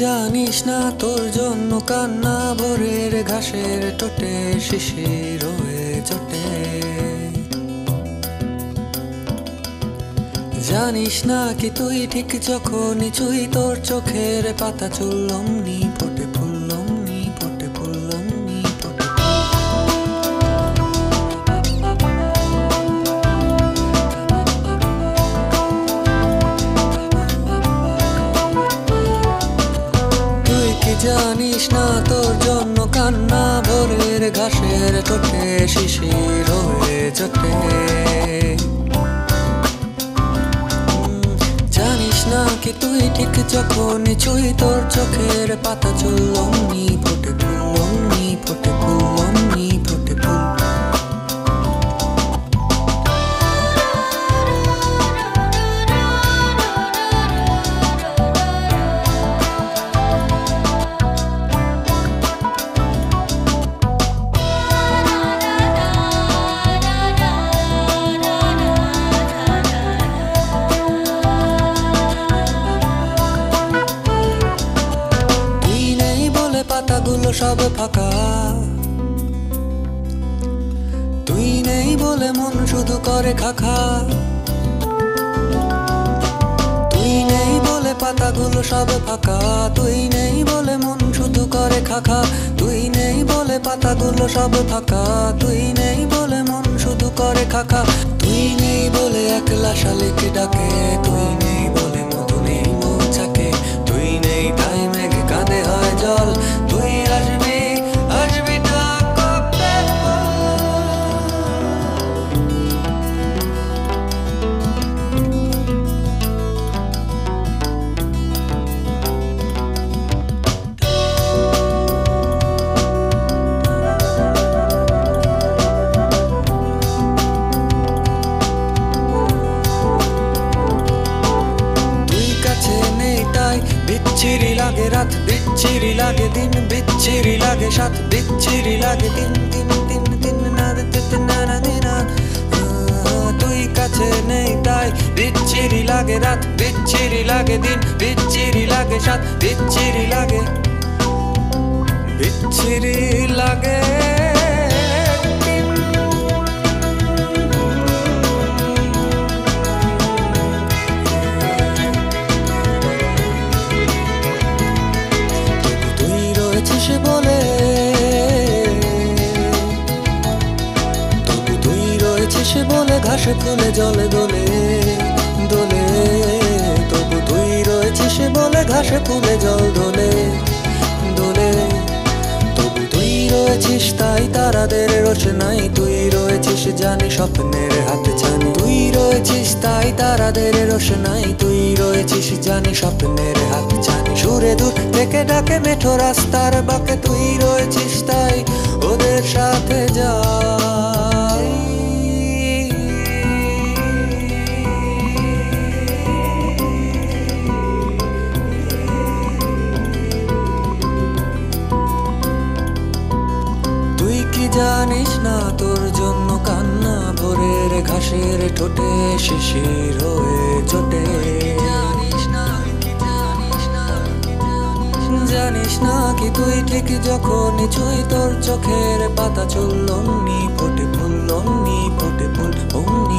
জানিস না তোর জন্য কান্না ভোরের ঘাসের টোটে শিশির হয়ে জোটে। জানিস না কি তুই ঠিক যখনই ছুঁই তোর চোখের পাতা চুল অমনি ফোটে ফুল অমনি ফোটে ফুল অমনি ফোটে। তুই কি জানিস না তোর জন্য কান্না ভোরের ঘাসের টোটে শিশির হয়ে জোটে। নাকি তুই ঠিক যখনই ছুঁই তোর চোখের পাতা চুল অমনি ফোটে ফুল অমনি ফোটে ফুল অমনি ফোটে ফুল। পাতাগুলো সব ফাঁকা, তুই নেই বলে মন শুধু করে খাখা। তুই নেই বলে পাতাগুলো সব ফাঁকা, তুই নেই বলে মন শুধু করে খাখা। তুই নেই বলে পাতাগুলো সব ফাঁকা, তুই নেই বলে মন শুধু করে খাখা। তুই নেই বলে একলা শালিক ডাকে, তুই নেই বলে মধু নেই মৌচাকে। তুই নেই তাই মেঘে কাঁদে হয় জল, তুই আসবি আসবি ডাক করতে। তুই কাছে নেই তাই বিচ্ছিরি লাগে রাত, বিচ্ছিরি লাগে দিন, বিচ্ছিরি লাগে সাত, বিচ্ছিরি লাগে দিন দিন দিন দিন না না না না। তুই কাছে নেই তাই বিচ্ছিরি লাগে রাত, বিচ্ছিরি লাগে দিন, বিচ্ছিরি লাগে সাত, বিচ্ছিরি লাগে বিচ্ছিরি লাগে। বলে তবু তুই রয়েছিস বলে ঘাসে ফুলে জলে দোলে দোলে। তবু তুই রয়েছিস বলে ঘাসে ফুলে জল দোলে দোলে। তবু তুই রয়েছিস তাই তারাদের রোশনাই, তুই রয়েছিস জানি স্বপ্নের হাতে ছানি। তুই রয়েছিস তাই তারাদের রোশনাই, তুই রয়েছিস জানি স্বপ্নের হাতে ছানি। সুরে দূর থেকে ডাকে মেঠো রাস্তার বাঁকে, তুই রয়েছিস তাই ওদের সাথে যাই। তুই কি জানিস না তোর জন্য কান্না ভোরের ঘাসের ঠোঁটে শিশির হয়ে জোটে। জানিস না কি তুই ঠিক যখনই ছুঁই তোর চোখের পাতা চুল অমনি ফোটে ফুল অমনি ফোটে ফুল অমনি।